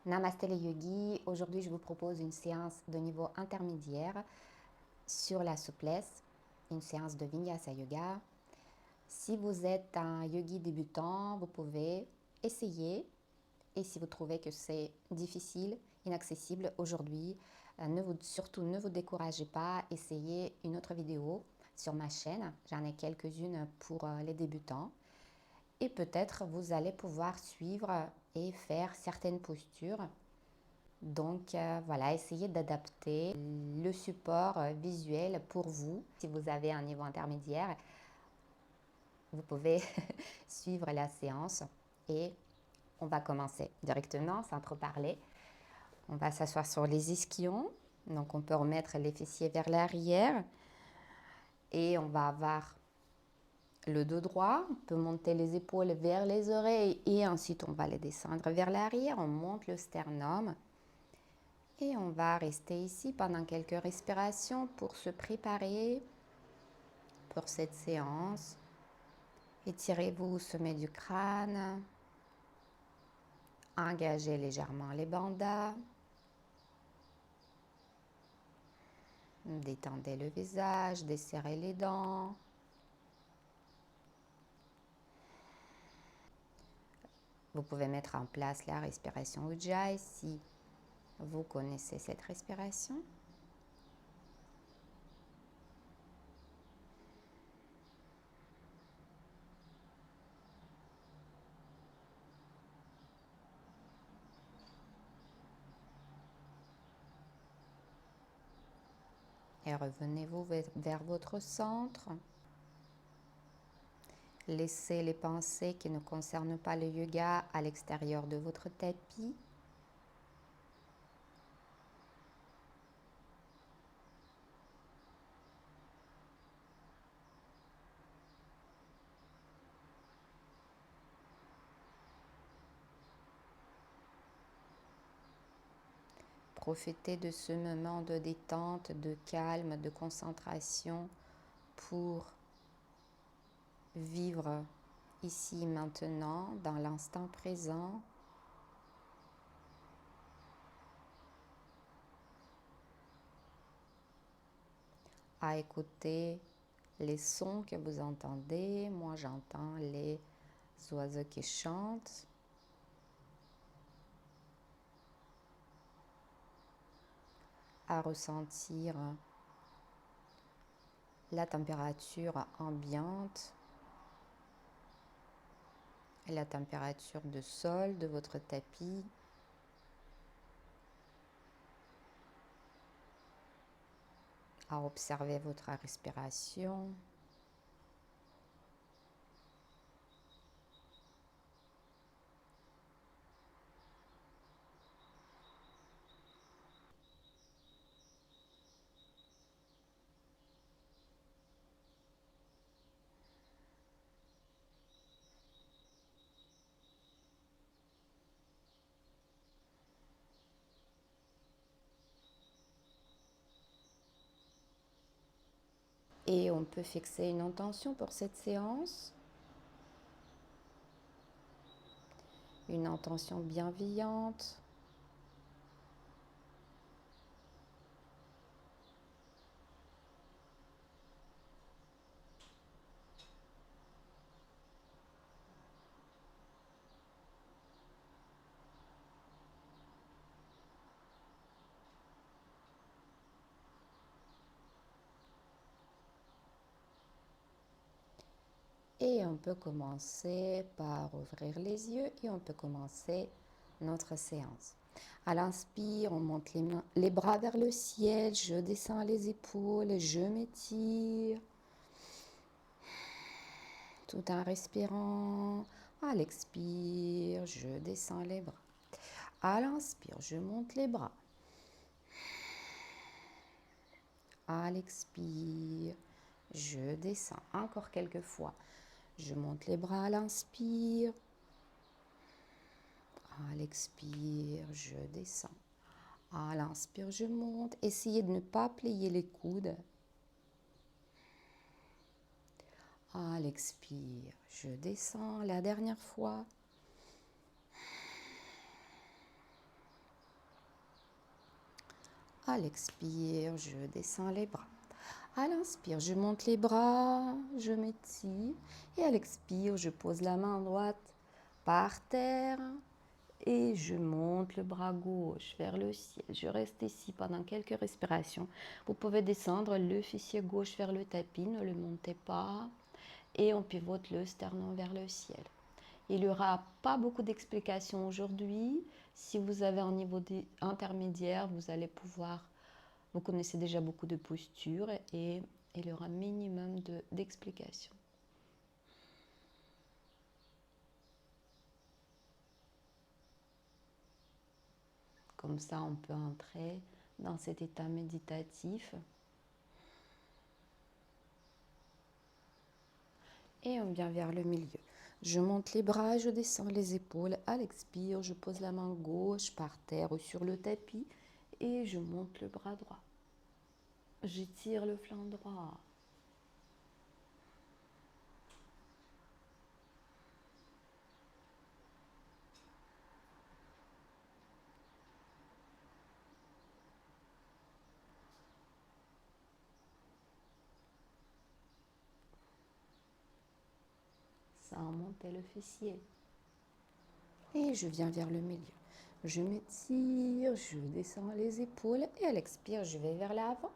Namasté les yogis, aujourd'hui je vous propose une séance de niveau intermédiaire sur la souplesse, une séance de Vinyasa Yoga. Si vous êtes un yogi débutant, vous pouvez essayer et si vous trouvez que c'est difficile, inaccessible aujourd'hui, surtout ne vous découragez pas, essayez une autre vidéo sur ma chaîne, j'en ai quelques-unes pour les débutants. Et peut-être vous allez pouvoir suivre et faire certaines postures. Donc voilà, essayez d'adapter le support visuel pour vous. Si vous avez un niveau intermédiaire, vous pouvez suivre la séance et on va commencer directement sans trop parler. On va s'asseoir sur les ischions. Donc on peut remettre les fessiers vers l'arrière et on va avoir le dos droit. On peut monter les épaules vers les oreilles et ensuite on va les descendre vers l'arrière. On monte le sternum. Et on va rester ici pendant quelques respirations pour se préparer pour cette séance. Étirez-vous au sommet du crâne. Engagez légèrement les bandas. Détendez le visage, desserrez les dents. Vous pouvez mettre en place la respiration Ujjayi si vous connaissez cette respiration. Et revenez-vous vers votre centre. Laissez les pensées qui ne concernent pas le yoga à l'extérieur de votre tapis. Profitez de ce moment de détente, de calme, de concentration pour vivre ici maintenant, dans l'instant présent. À écouter les sons que vous entendez. Moi, j'entends les oiseaux qui chantent. À ressentir la température ambiante et la température de sol de votre tapis. À observer votre respiration. Et on peut fixer une intention pour cette séance. Une intention bienveillante. Et on peut commencer par ouvrir les yeux et on peut commencer notre séance. À l'inspire, on monte les bras vers le ciel, je descends les épaules, je m'étire. Tout en respirant. À l'expire, je descends les bras. À l'inspire, je monte les bras. À l'expire, je descends. Encore quelques fois. Je monte les bras à l'inspire. À l'expire, je descends. À l'inspire, je monte. Essayez de ne pas plier les coudes. À l'expire, je descends. La dernière fois. À l'expire, je descends les bras. À l'inspire, je monte les bras, je m'étire. Et à l'expire, je pose la main droite par terre et je monte le bras gauche vers le ciel. Je reste ici pendant quelques respirations. Vous pouvez descendre le fessier gauche vers le tapis, ne le montez pas. Et on pivote le sternum vers le ciel. Il n'y aura pas beaucoup d'explications aujourd'hui. Si vous avez un niveau intermédiaire, vous allez pouvoir, vous connaissez déjà beaucoup de postures et il y aura un minimum d'explications. Comme ça, on peut entrer dans cet état méditatif. Et on vient vers le milieu. Je monte les bras, je descends les épaules. À l'expire, je pose la main gauche par terre ou sur le tapis et je monte le bras droit. J'étire le flanc droit. Sans monter le fessier. Et je viens vers le milieu. Je m'étire, je descends les épaules et à l'expire, je vais vers l'avant.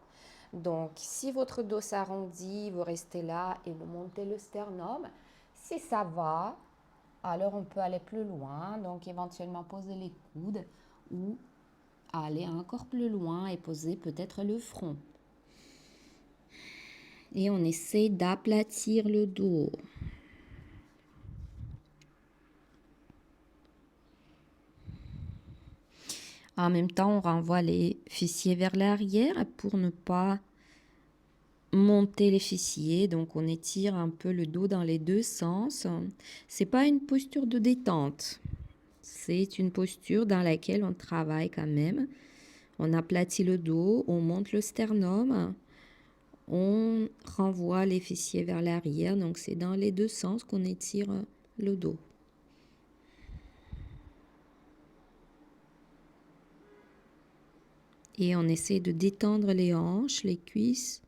Donc, si votre dos s'arrondit, vous restez là et vous montez le sternum. Si ça va, alors on peut aller plus loin. Donc, éventuellement poser les coudes ou aller encore plus loin et poser peut-être le front. Et on essaie d'aplatir le dos. En même temps, on renvoie les fessiers vers l'arrière pour ne pas monter les fessiers. Donc, on étire un peu le dos dans les deux sens. C'est pas une posture de détente. C'est une posture dans laquelle on travaille quand même. On aplatit le dos, on monte le sternum, on renvoie les fessiers vers l'arrière. Donc, c'est dans les deux sens qu'on étire le dos. Et on essaie de détendre les hanches, les cuisses.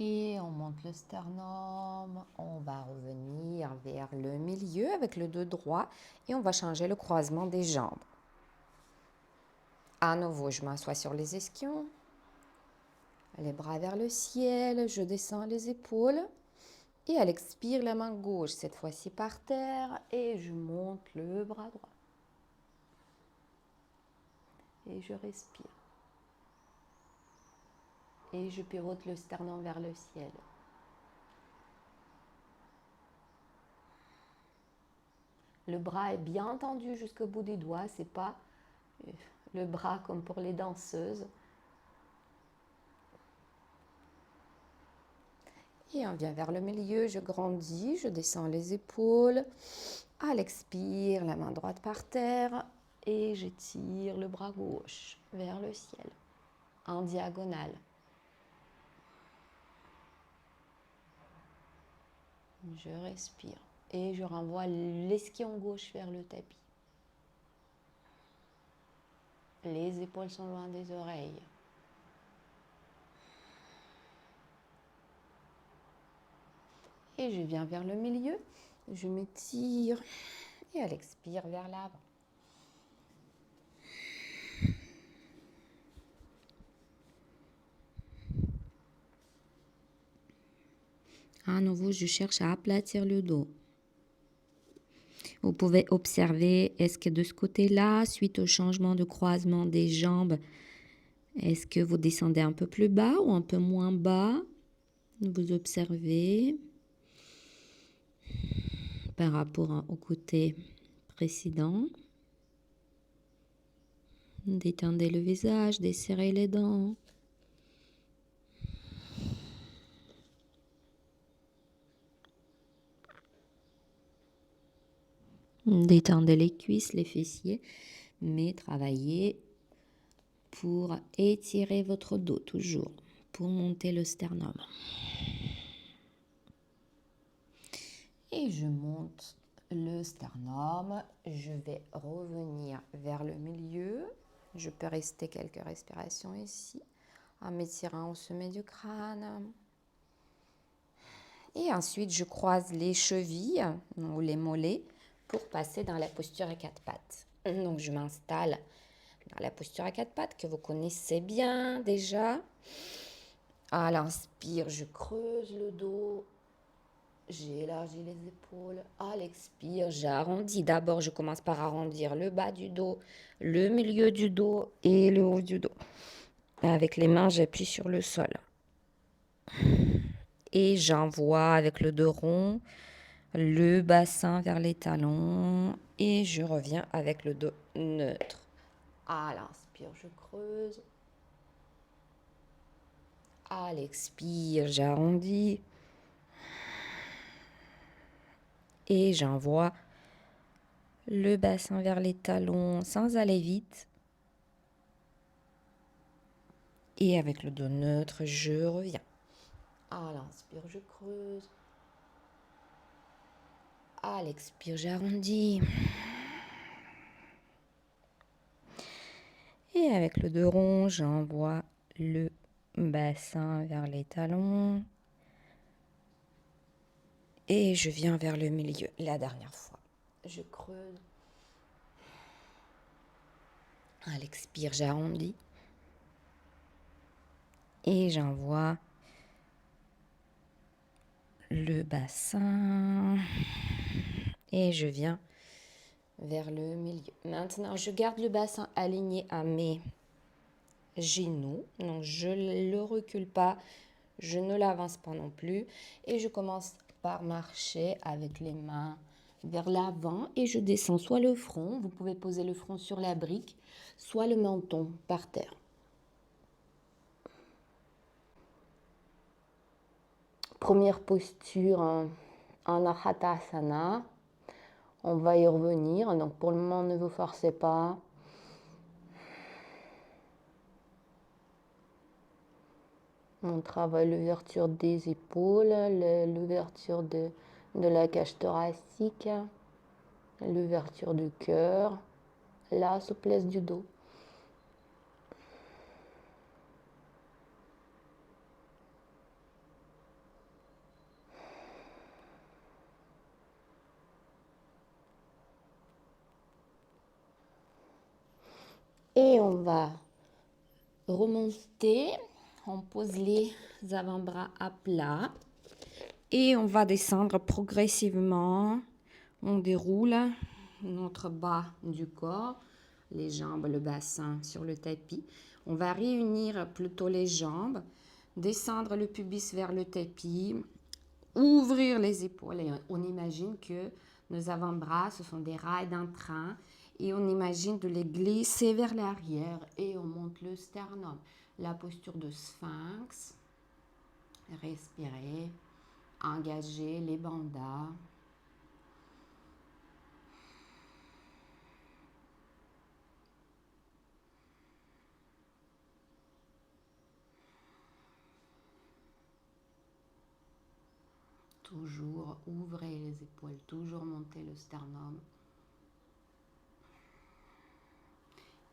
Et on monte le sternum, on va revenir vers le milieu avec le dos droit et on va changer le croisement des jambes. À nouveau, je m'assois sur les ischions, les bras vers le ciel, je descends les épaules et à l'expire, la main gauche, cette fois-ci par terre et je monte le bras droit. Et je respire. Et je pivote le sternum vers le ciel. Le bras est bien tendu jusqu'au bout des doigts, c'est pas le bras comme pour les danseuses. Et on vient vers le milieu, je grandis, je descends les épaules. À l'expire, la main droite par terre et j'étire le bras gauche vers le ciel, en diagonale. Je respire et je renvoie l'esquion gauche vers le tapis. Les épaules sont loin des oreilles. Et je viens vers le milieu, je m'étire et à l'expire vers l'avant. À nouveau, je cherche à aplatir le dos. Vous pouvez observer, est-ce que de ce côté-là, suite au changement de croisement des jambes, est-ce que vous descendez un peu plus bas ou un peu moins bas? Vous observez par rapport au côté précédent. Détendez le visage, desserrez les dents. Détendez les cuisses, les fessiers, mais travaillez pour étirer votre dos toujours, pour monter le sternum. Et je monte le sternum, je vais revenir vers le milieu. Je peux rester quelques respirations ici, en m'étirant au sommet du crâne. Et ensuite, je croise les chevilles ou les mollets pour passer dans la posture à quatre pattes. Donc, je m'installe dans la posture à quatre pattes que vous connaissez bien déjà. À l'inspire, je creuse le dos. J'élargis les épaules. À l'expire, j'arrondis. D'abord, je commence par arrondir le bas du dos, le milieu du dos et le haut du dos. Avec les mains, j'appuie sur le sol. Et j'envoie avec le dos rond le bassin vers les talons. Et je reviens avec le dos neutre. À l'inspire, je creuse. À l'expire, j'arrondis. Et j'envoie le bassin vers les talons sans aller vite. Et avec le dos neutre, je reviens. À l'inspire, je creuse. À l'expire, j'arrondis. Et avec le dos rond, j'envoie le bassin vers les talons. Et je viens vers le milieu. La dernière fois, je creuse. À l'expire, j'arrondis. Et j'envoie le bassin. Et je viens vers le milieu. Maintenant, je garde le bassin aligné à mes genoux. Donc, je ne le recule pas. Je ne l'avance pas non plus. Et je commence par marcher avec les mains vers l'avant. Et je descends soit le front. Vous pouvez poser le front sur la brique. Soit le menton par terre. Première posture en Anahatasana. On va y revenir. Donc pour le moment, ne vous forcez pas. On travaille l'ouverture des épaules, l'ouverture de la cage thoracique, l'ouverture du cœur, la souplesse du dos. Et on va remonter. On pose les avant-bras à plat. Et on va descendre progressivement. On déroule notre bas du corps, les jambes, le bassin sur le tapis. On va réunir plutôt les jambes, descendre le pubis vers le tapis, ouvrir les épaules. Et on imagine que nos avant-bras, ce sont des rails d'un train. Et on imagine de les glisser vers l'arrière et on monte le sternum. La posture de sphinx. Respirez. Engagez les bandhas. Toujours ouvrez les épaules, toujours montez le sternum.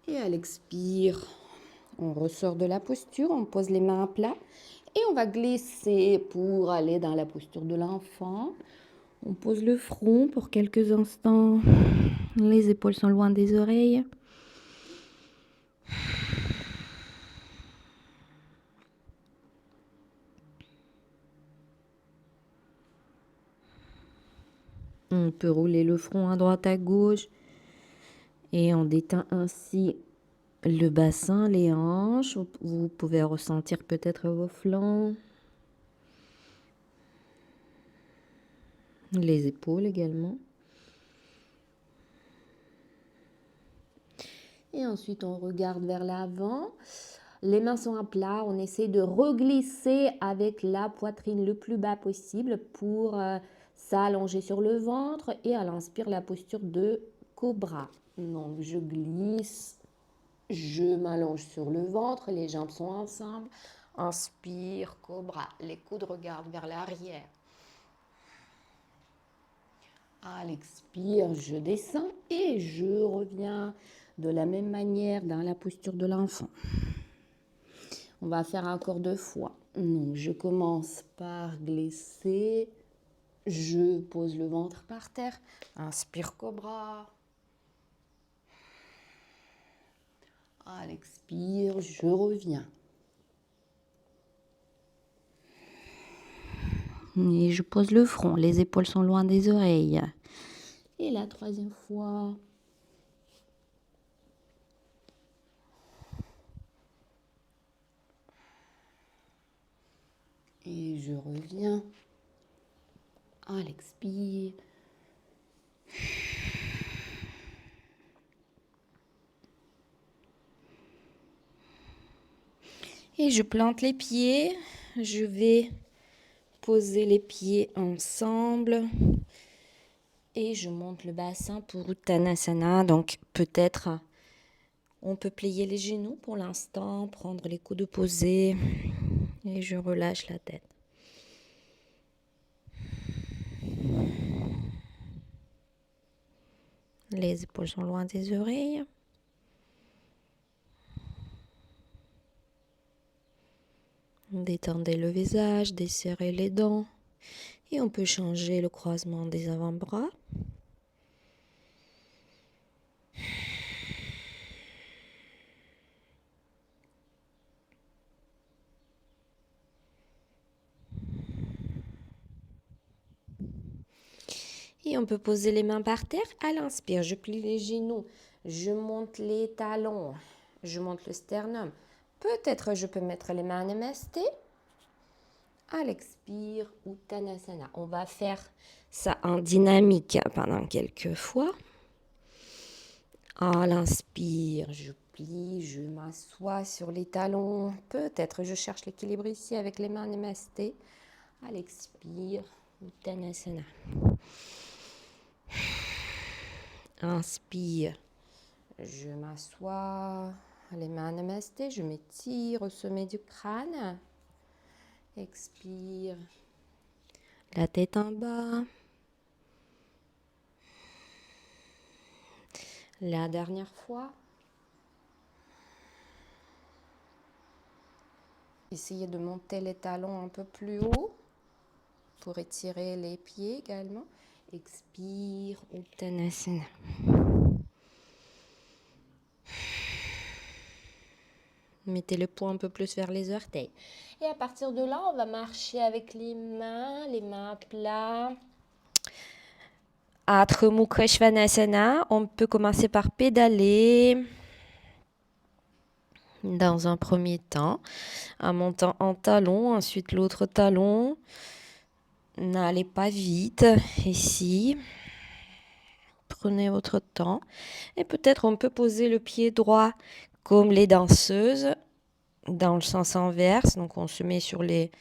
Et à l'expire, on ressort de la posture, on pose les mains à plat et on va glisser pour aller dans la posture de l'enfant. On pose le front pour quelques instants. Les épaules sont loin des oreilles. On peut rouler le front à droite à gauche et on détend ainsi le bassin, les hanches. Vous pouvez ressentir peut-être vos flancs, les épaules également. Et ensuite, on regarde vers l'avant. Les mains sont à plat. On essaie de reglisser avec la poitrine le plus bas possible pour s'allonger sur le ventre et à l'inspire, la posture de cobra. Donc, je glisse, je m'allonge sur le ventre, les jambes sont ensemble. Inspire, cobra, les coudes regardent vers l'arrière. À l'expire, je descends et je reviens de la même manière dans la posture de l'enfant. On va faire encore 2 fois. Donc, je commence par glisser. Je pose le ventre par terre. Inspire, cobra. À l'expire, je reviens. Et je pose le front. Les épaules sont loin des oreilles. Et la 3e fois. Et je reviens. À l'expire. Et je plante les pieds. Je vais poser les pieds ensemble. Et je monte le bassin pour Uttanasana. Donc peut-être on peut plier les genoux pour l'instant, prendre les coudes posés. Et je relâche la tête. Les épaules sont loin des oreilles. Détendez le visage, desserrez les dents. Et on peut changer le croisement des avant-bras. Et on peut poser les mains par terre. À l'inspire, je plie les genoux, je monte les talons, je monte le sternum. Peut-être je peux mettre les mains en namasté. À l'expire, Uttanasana. On va faire ça en dynamique pendant quelques fois. À l'inspire, je plie, je m'assois sur les talons. Peut-être je cherche l'équilibre ici avec les mains en namasté. À l'expire, Uttanasana. Inspire, je m'assois, les mains en namasté, je m'étire au sommet du crâne. Expire, la tête en bas. La dernière fois. Essayez de monter les talons un peu plus haut pour étirer les pieds également. Expire, Uttanasana. Mettez le poids un peu plus vers les orteils. Et à partir de là, on va marcher avec les mains à plat. Adho Mukha Svanasana, on peut commencer par pédaler dans un premier temps, en montant un talon, ensuite l'autre talon. N'allez pas vite ici. Prenez votre temps. Et peut-être on peut poser le pied droit comme les danseuses dans le sens inverse. Donc on se met sur les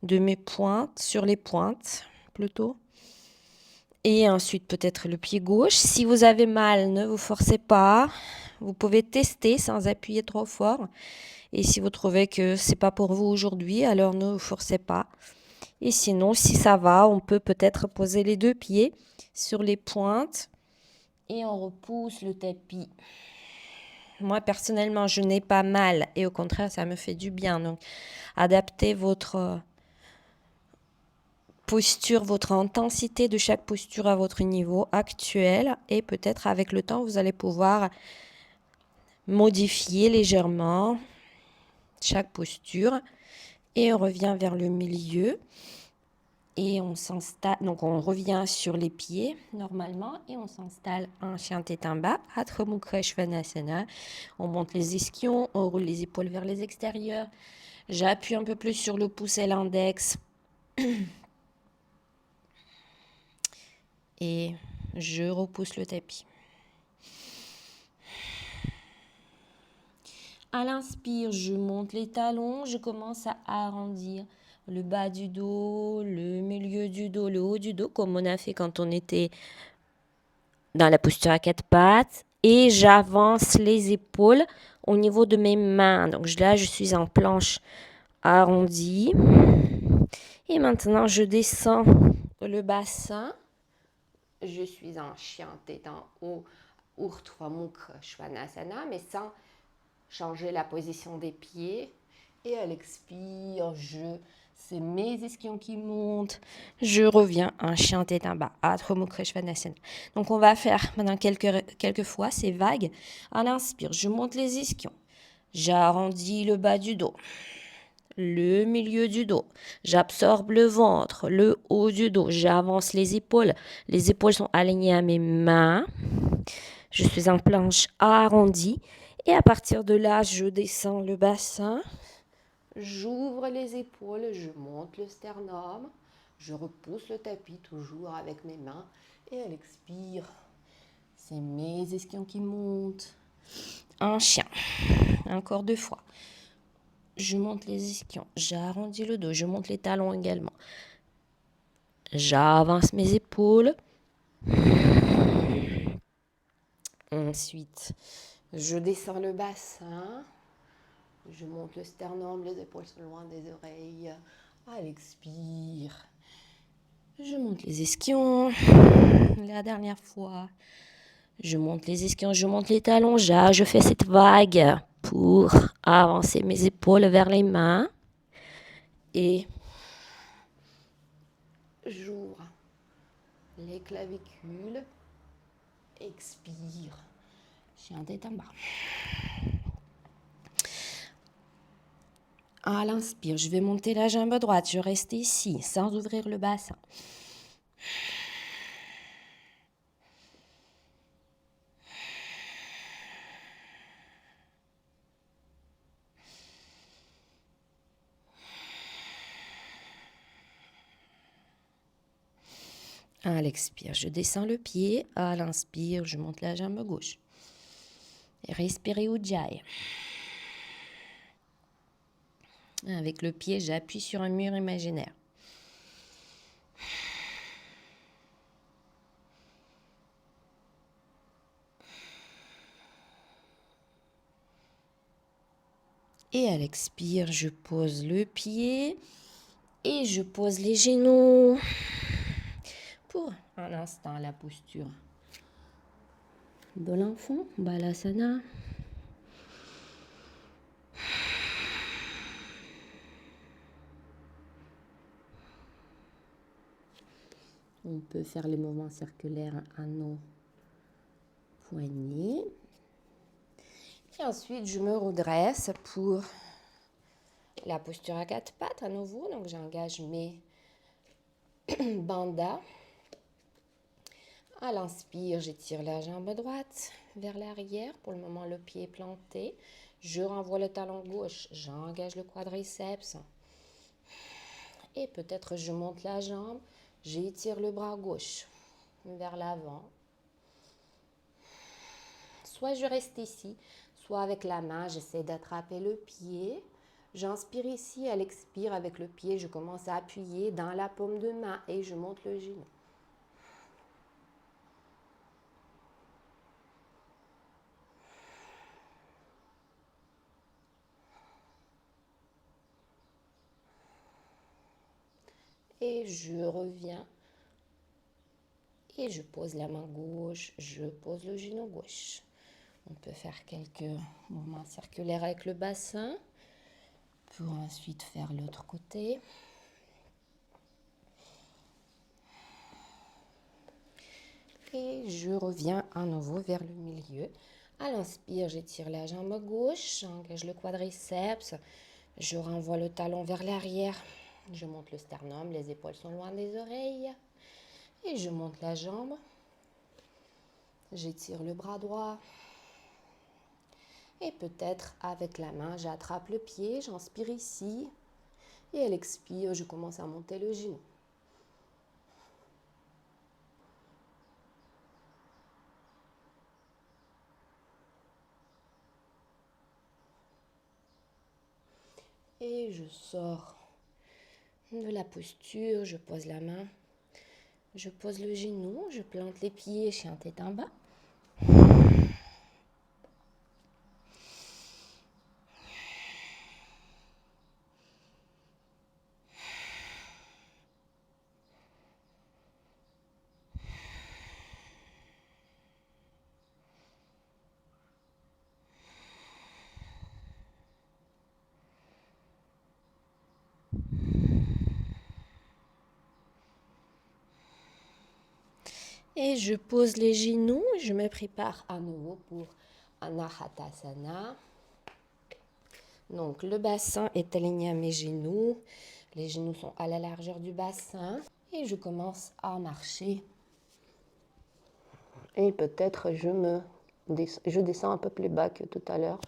demi-pointes, sur les pointes plutôt. Et ensuite peut-être le pied gauche. Si vous avez mal, ne vous forcez pas. Vous pouvez tester sans appuyer trop fort. Et si vous trouvez que c'est pas pour vous aujourd'hui, alors ne vous forcez pas. Et sinon, si ça va, on peut peut-être poser les 2 pieds sur les pointes et on repousse le tapis. Moi, personnellement, je n'ai pas mal et au contraire, ça me fait du bien. Donc, adaptez votre posture, votre intensité de chaque posture à votre niveau actuel et peut-être avec le temps, vous allez pouvoir modifier légèrement chaque posture et on revient vers le milieu. Et on s'installe, donc on revient sur les pieds normalement et on s'installe en chien tête en bas, Adho Mukha Svanasana. On monte les ischions, on roule les épaules vers les extérieurs. J'appuie un peu plus sur le pouce et l'index. Et je repousse le tapis. À l'inspire, je monte les talons, je commence à arrondir le bas du dos, le milieu du dos, le haut du dos, comme on a fait quand on était dans la posture à quatre pattes. Et j'avance les épaules au niveau de mes mains. Donc là, je suis en planche arrondie. Et maintenant, je descends le bassin. Je suis en chien tête en haut, Urdhva Mukha Svanasana, mais sans changer la position des pieds. Et à l'expire, c'est mes ischions qui montent. Je reviens en chien tête en bas, Urdhva Mukha Svanasana. Donc on va faire maintenant quelques fois ces vagues. À l'inspire, je monte les ischions. J'arrondis le bas du dos, le milieu du dos. J'absorbe le ventre, le haut du dos. J'avance les épaules. Les épaules sont alignées à mes mains. Je suis en planche arrondie. Et à partir de là, je descends le bassin. J'ouvre les épaules, je monte le sternum. Je repousse le tapis toujours avec mes mains. Et elle expire. C'est mes ischions qui montent. Un chien. Encore 2 fois. Je monte les ischions. J'arrondis le dos. Je monte les talons également. J'avance mes épaules. Ensuite, je descends le bassin. Je monte le sternum, les épaules sont loin des oreilles. À l'expire, je monte les ischions. La dernière fois, je monte les ischions, je monte les talons. Je fais cette vague pour avancer mes épaules vers les mains. Et j'ouvre les clavicules. Expire. Chien tête en bas. À l'inspire, je vais monter la jambe droite. Je reste ici, sans ouvrir le bassin. À l'expire, je descends le pied. À l'inspire, je monte la jambe gauche. Et respirez Ujjayi. Avec le pied, j'appuie sur un mur imaginaire. Et à l'expire, je pose le pied et je pose les genoux. Pour un instant, la posture de l'enfant, Balasana. On peut faire les mouvements circulaires à nos poignets. Et ensuite, je me redresse pour la posture à quatre pattes à nouveau. Donc, j'engage mes bandas. À l'inspire, j'étire la jambe droite vers l'arrière. Pour le moment, le pied est planté. Je renvoie le talon gauche. J'engage le quadriceps. Et peut-être je monte la jambe. J'étire le bras gauche vers l'avant. Soit je reste ici, soit avec la main, j'essaie d'attraper le pied. J'inspire ici, à l'expire avec le pied, je commence à appuyer dans la paume de main et je monte le genou. Et je reviens et je pose la main gauche, je pose le genou gauche. On peut faire quelques mouvements circulaires avec le bassin pour ensuite faire l'autre côté. Et je reviens à nouveau vers le milieu. À l'inspire, j'étire la jambe gauche, j'engage le quadriceps, je renvoie le talon vers l'arrière, je monte le sternum, les épaules sont loin des oreilles. Et je monte la jambe, j'étire le bras droit. Et peut-être avec la main, j'attrape le pied, j'inspire ici. Et à l'expire, je commence à monter le genou. Et je sors de la posture, je pose la main, je pose le genou, je plante les pieds, chien tête en bas. Et je pose les genoux, je me prépare à nouveau pour Anahatasana. Donc le bassin est aligné à mes genoux, les genoux sont à la largeur du bassin et je commence à marcher. Et peut-être je descends un peu plus bas que tout à l'heure.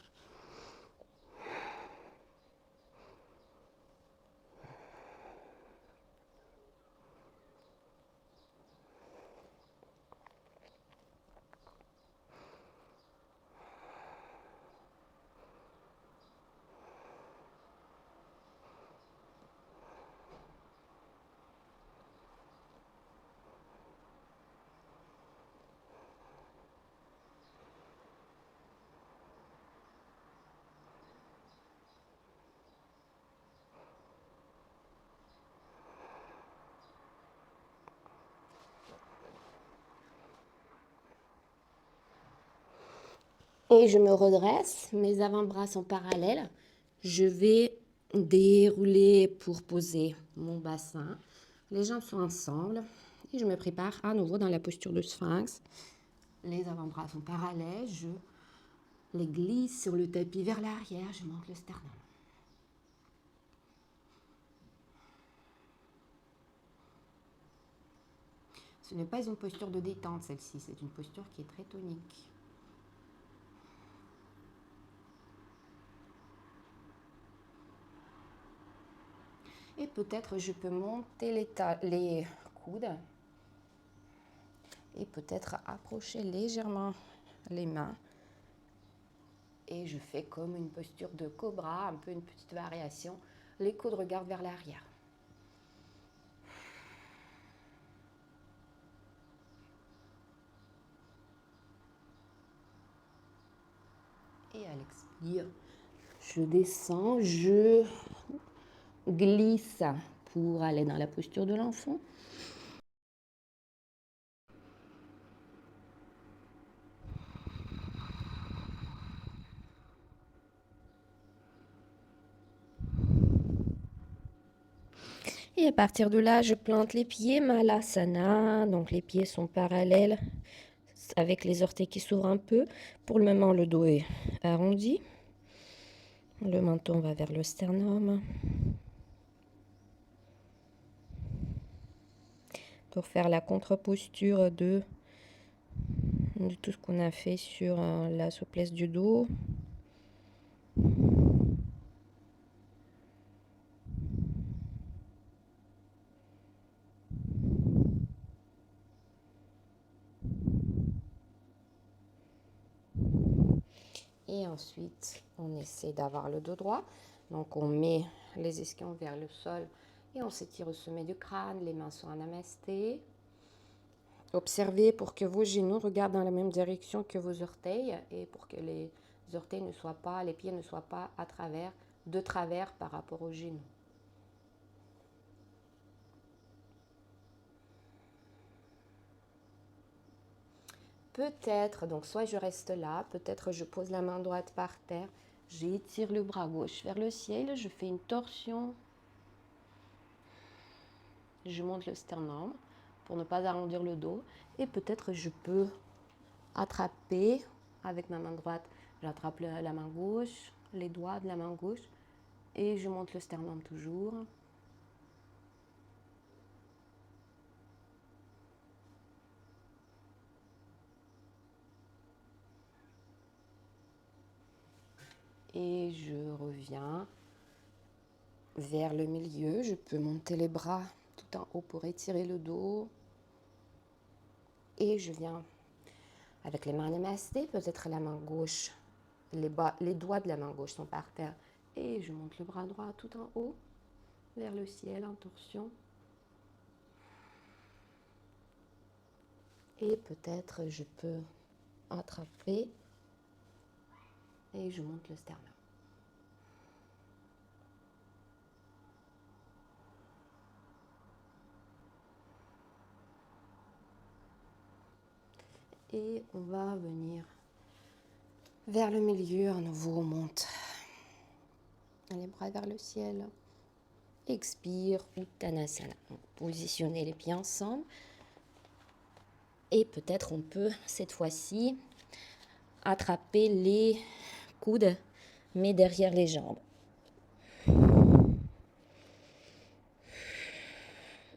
Et je me redresse, mes avant-bras sont parallèles. Je vais dérouler pour poser mon bassin. Les jambes sont ensemble et je me prépare à nouveau dans la posture de sphinx. Les avant-bras sont parallèles, je les glisse sur le tapis vers l'arrière, je monte le sternum. Ce n'est pas une posture de détente celle-ci, c'est une posture qui est très tonique. Et peut-être je peux monter les coudes et peut-être approcher légèrement les mains. Et je fais comme une posture de cobra, un peu une petite variation. Les coudes regardent vers l'arrière. Et à l'expire, je descends, je glisse pour aller dans la posture de l'enfant. Et à partir de là, je plante les pieds, Malasana. Donc les pieds sont parallèles avec les orteils qui s'ouvrent un peu. Pour le moment, le dos est arrondi. Le menton va vers le sternum. Pour faire la contre-posture de tout ce qu'on a fait sur la souplesse du dos. Et ensuite, on essaie d'avoir le dos droit. Donc, on met les ischions vers le sol et on s'étire au sommet du crâne. Les mains sont en namasté. Observez pour que vos genoux regardent dans la même direction que vos orteils et pour que les orteils ne soient pas, les pieds ne soient pas de travers par rapport aux genoux. Peut-être, donc soit je reste là, peut-être je pose la main droite par terre, j'étire le bras gauche vers le ciel, je fais une torsion, je monte le sternum pour ne pas arrondir le dos et peut-être je peux attraper avec ma main droite, j'attrape la main gauche, les doigts de la main gauche et je monte le sternum toujours. Et je reviens vers le milieu. Je peux monter les bras tout en haut pour étirer le dos. Et je viens avec les mains namasté, peut-être la main gauche, les doigts de la main gauche sont par terre. Et je monte le bras droit tout en haut. vers le ciel en torsion. Et peut-être je peux attraper et je monte le sternum. Et on va venir vers le milieu, à nouveau on monte les bras vers le ciel. Expire, Uttanasana. Positionnez les pieds ensemble. Et peut-être on peut, cette fois-ci, attraper les coudes, mais derrière les jambes.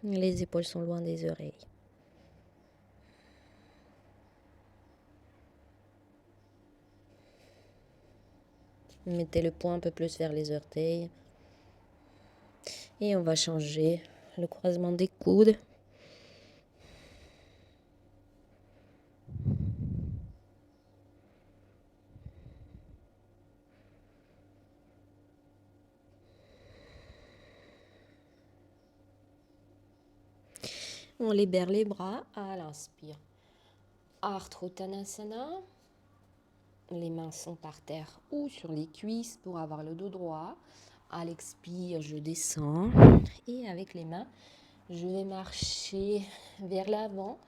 Les épaules sont loin des oreilles. Mettez le poing un peu plus vers les orteils. Et on va changer le croisement des coudes. On libère les bras à l'inspire. Ardha Uttanasana. Les mains sont par terre ou sur les cuisses pour avoir le dos droit. À l'expire, je descends. Et avec les mains, je vais marcher vers l'avant.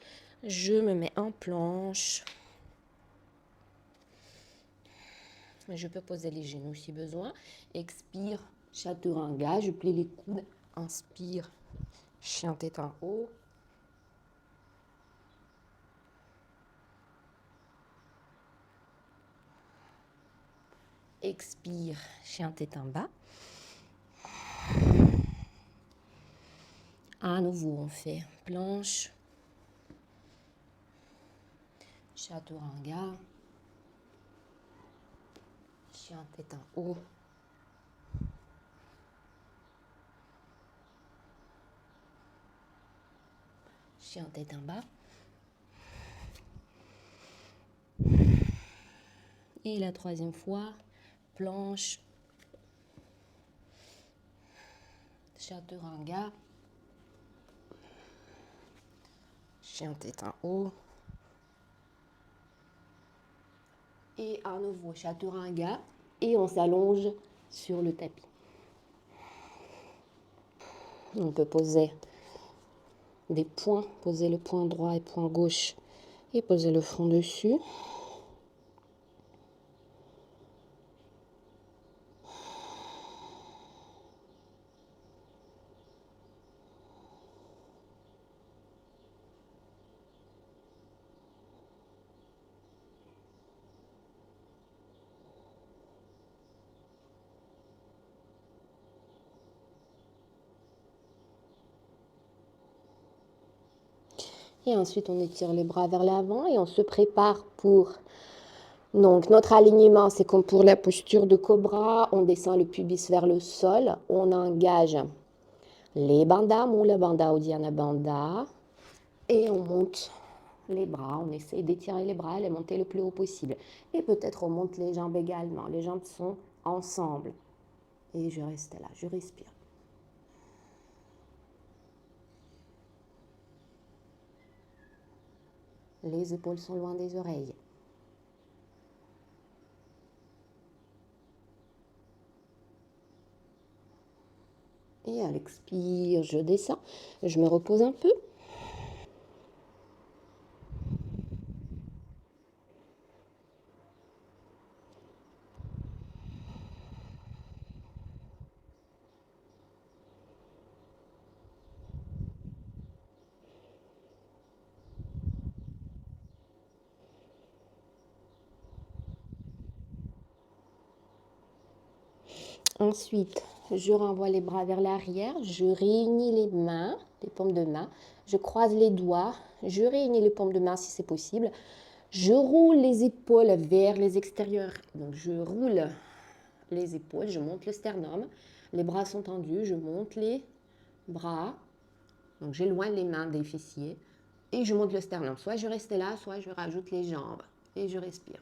Je me mets en planche. Je peux poser les genoux si besoin. Expire, Chaturanga. Je plie les coudes. Inspire, chien tête en haut. Expire, chien tête en bas. À nouveau, on fait planche, Chaturanga, chien tête en haut. Chien tête en bas. Et la troisième fois, planche, Chaturanga, chien tête en haut. Et à nouveau, Chaturanga. Et on s'allonge sur le tapis. On peut poser des points, poser le point droit et point gauche et poser le front dessus. Et ensuite, on étire les bras vers l'avant et on se prépare pour... Donc, notre alignement, c'est comme pour la posture de cobra. On descend le pubis vers le sol. On engage les bandhas, Mula Bandha, Uddiyana Bandha. Et on monte les bras. On essaie d'étirer les bras, les monter le plus haut possible. Et peut-être on monte les jambes également. Les jambes sont ensemble. Et je reste là, je respire. Les épaules sont loin des oreilles. Et à l'expire, je descends. Je me repose un peu. Ensuite, je renvoie les bras vers l'arrière. Je réunis les mains, les paumes de main. Je croise les doigts. Je réunis les paumes de main si c'est possible. Je roule les épaules vers les extérieurs. Donc, je roule les épaules. Je monte le sternum. Les bras sont tendus. Je monte les bras. Donc, j'éloigne les mains des fessiers. Et je monte le sternum. Soit je reste là, soit je rajoute les jambes. Et je respire.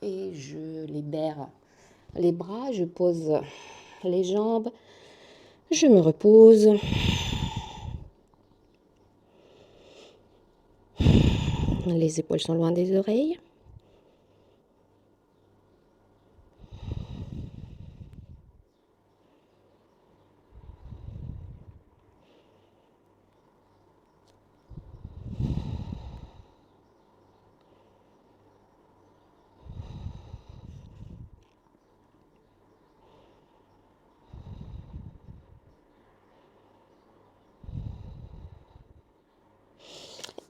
Et je libère les bras, je pose les jambes, je me repose. Les épaules sont loin des oreilles.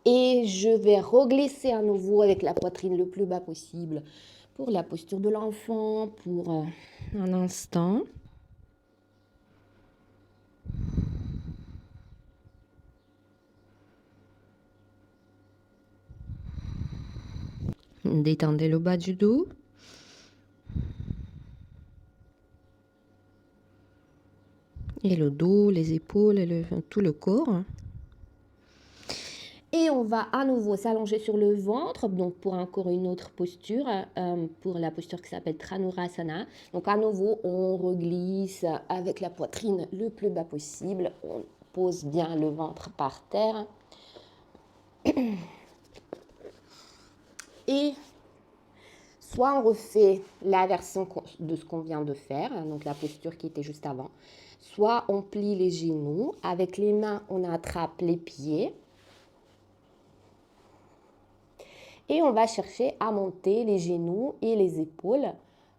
Et je vais reglisser à nouveau avec la poitrine le plus bas possible pour la posture de l'enfant, pour un instant. Détendez le bas du dos. Et le dos, les épaules, et tout le corps. Et on va à nouveau s'allonger sur le ventre, donc pour encore une autre posture, pour la posture qui s'appelle Tranurasana. Donc à nouveau, on reglisse avec la poitrine le plus bas possible. On pose bien le ventre par terre. Et soit on refait la version de ce qu'on vient de faire, donc la posture qui était juste avant, soit on plie les genoux. Avec les mains, on attrape les pieds. Et on va chercher à monter les genoux et les épaules.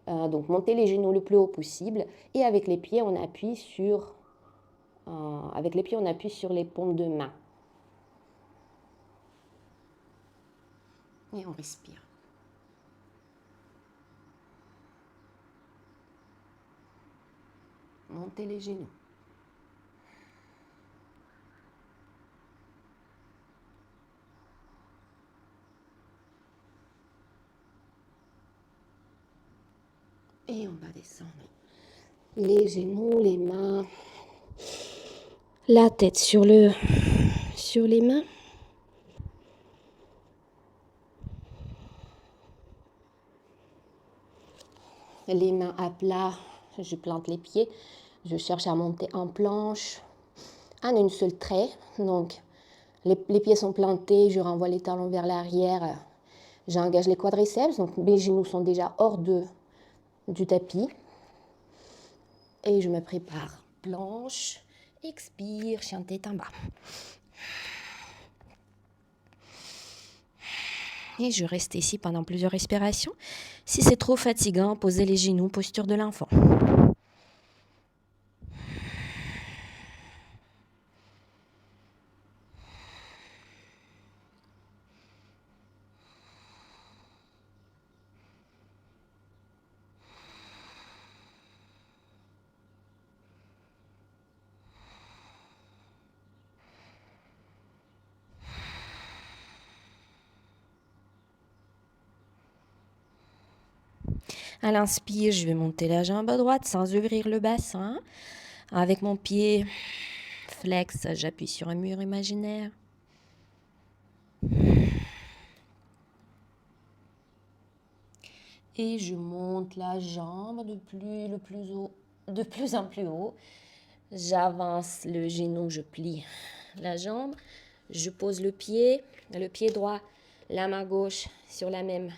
Donc monter les genoux le plus haut possible. Et avec les pieds, on appuie sur les paumes de main. Et on respire. Montez les genoux. Et on va descendre. Les genoux, les mains. La tête sur les mains. Les mains à plat. Je plante les pieds. Je cherche à monter en planche. En une seule trait. Donc, les pieds sont plantés. Je renvoie les talons vers l'arrière. J'engage les quadriceps. Donc, mes genoux sont déjà hors du tapis. Et je me prépare. Planche. Expire. Chien de tête en bas. Et je reste ici pendant plusieurs respirations. Si c'est trop fatigant, posez les genoux, posture de l'enfant. À l'inspire, je vais monter la jambe à droite sans ouvrir le bassin. Avec mon pied flex, j'appuie sur un mur imaginaire. Et je monte la jambe de plus en plus haut. J'avance le genou, je plie la jambe. Je pose le pied droit, la main gauche sur la même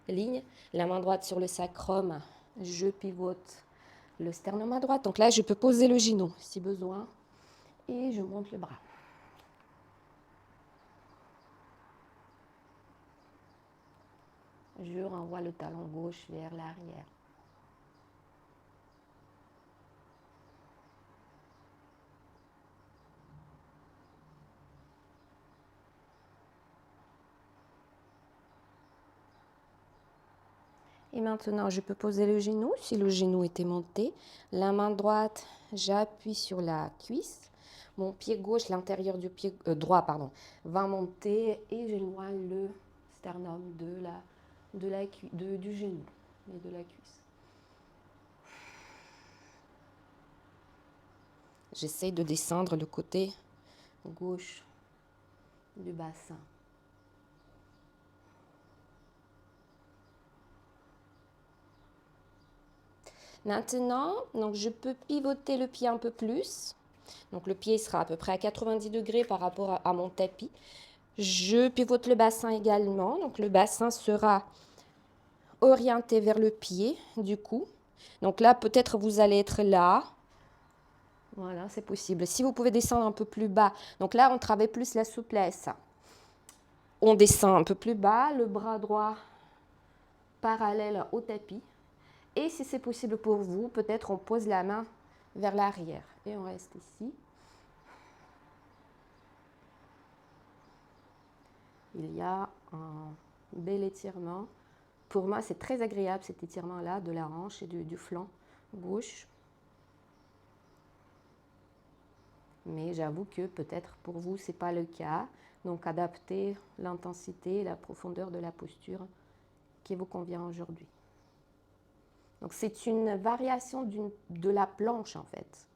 ligne, la main droite sur le sacrum. Je pivote le sternum à droite. Donc là, je peux poser le genou si besoin. Et je monte le bras. Je renvoie le talon gauche vers l'arrière. Et maintenant, je peux poser le genou si le genou était monté. La main droite, j'appuie sur la cuisse. Mon pied gauche, l'intérieur du pied droit, va monter et j'éloigne le sternum du genou et de la cuisse. J'essaie de descendre le côté gauche du bassin. Maintenant, donc je peux pivoter le pied un peu plus. Donc le pied sera à peu près à 90 degrés par rapport à mon tapis. Je pivote le bassin également. Donc le bassin sera orienté vers le pied du coup. Donc là, peut-être vous allez être là. Voilà, c'est possible. Si vous pouvez descendre un peu plus bas. Donc là, on travaille plus la souplesse. On descend un peu plus bas, le bras droit parallèle au tapis. Et si c'est possible pour vous, peut-être on pose la main vers l'arrière. Et on reste ici. Il y a un bel étirement. Pour moi, c'est très agréable cet étirement-là de la hanche et du flanc gauche. Mais j'avoue que peut-être pour vous, ce n'est pas le cas. Donc, adaptez l'intensité et la profondeur de la posture qui vous convient aujourd'hui. Donc, c'est une variation de la planche, en fait.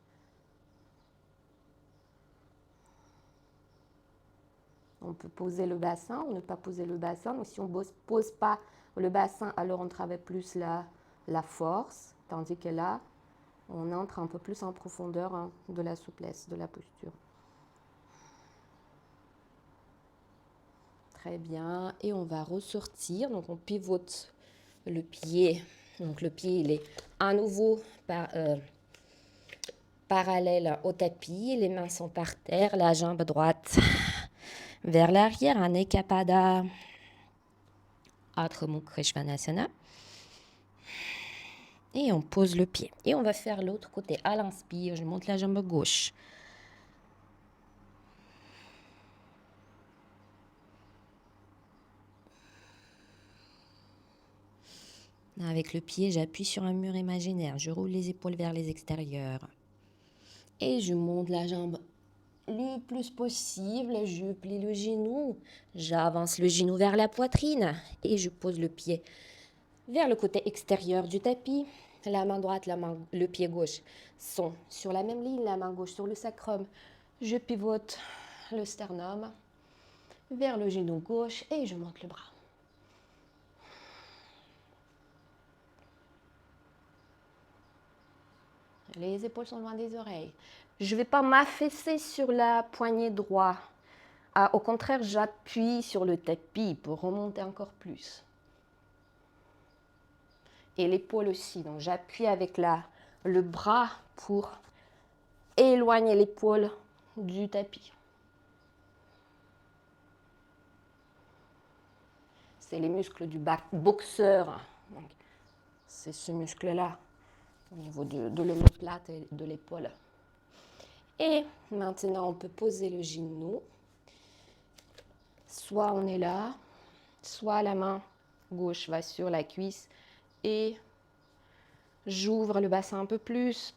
On peut poser le bassin ou ne pas poser le bassin. Donc, si on ne pose pas le bassin, alors on travaille plus la force. Tandis que là, on entre un peu plus en profondeur de la souplesse, de la posture. Très bien. Et on va ressortir. Donc, on pivote le pied. Donc, le pied, il est à nouveau parallèle au tapis. Les mains sont par terre. La jambe droite vers l'arrière. Anekapada. Adho Mukha Svanasana. Et on pose le pied. Et on va faire l'autre côté. À l'inspire, je monte la jambe gauche. Avec le pied, j'appuie sur un mur imaginaire. Je roule les épaules vers les extérieurs. Et je monte la jambe le plus possible. Je plie le genou. J'avance le genou vers la poitrine. Et je pose le pied vers le côté extérieur du tapis. La main droite, le pied gauche sont sur la même ligne. La main gauche sur le sacrum. Je pivote le sternum vers le genou gauche et je monte le bras. Les épaules sont loin des oreilles. Je ne vais pas m'affaisser sur la poignée droite. Au contraire, j'appuie sur le tapis pour remonter encore plus. Et l'épaule aussi. Donc, j'appuie avec le bras pour éloigner l'épaule du tapis. C'est les muscles du boxeur. C'est ce muscle-là, au niveau de l'omoplate et de l'épaule. Et maintenant, on peut poser le genou. Soit on est là, soit la main gauche va sur la cuisse et j'ouvre le bassin un peu plus.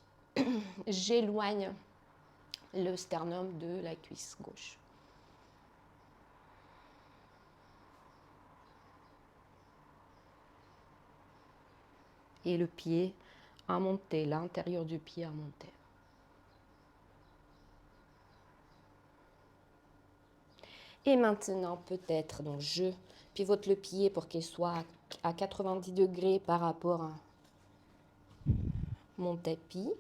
J'éloigne le sternum de la cuisse gauche. Et le pied à monter, l'intérieur du pied à monter. Et maintenant, peut-être, donc je pivote le pied pour qu'il soit à 90 degrés par rapport à mon tapis.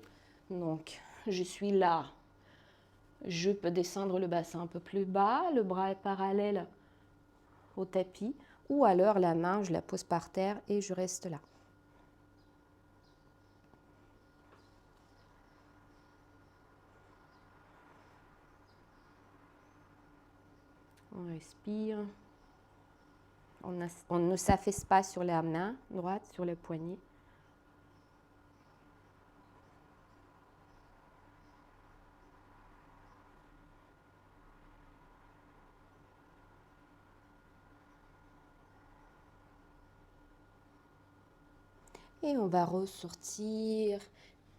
Donc, je suis là. Je peux descendre le bassin un peu plus bas. Le bras est parallèle au tapis. Ou alors, la main, je la pose par terre et je reste là. On respire. On ne s'affaisse pas sur la main droite, sur le poignet. Et on va ressortir.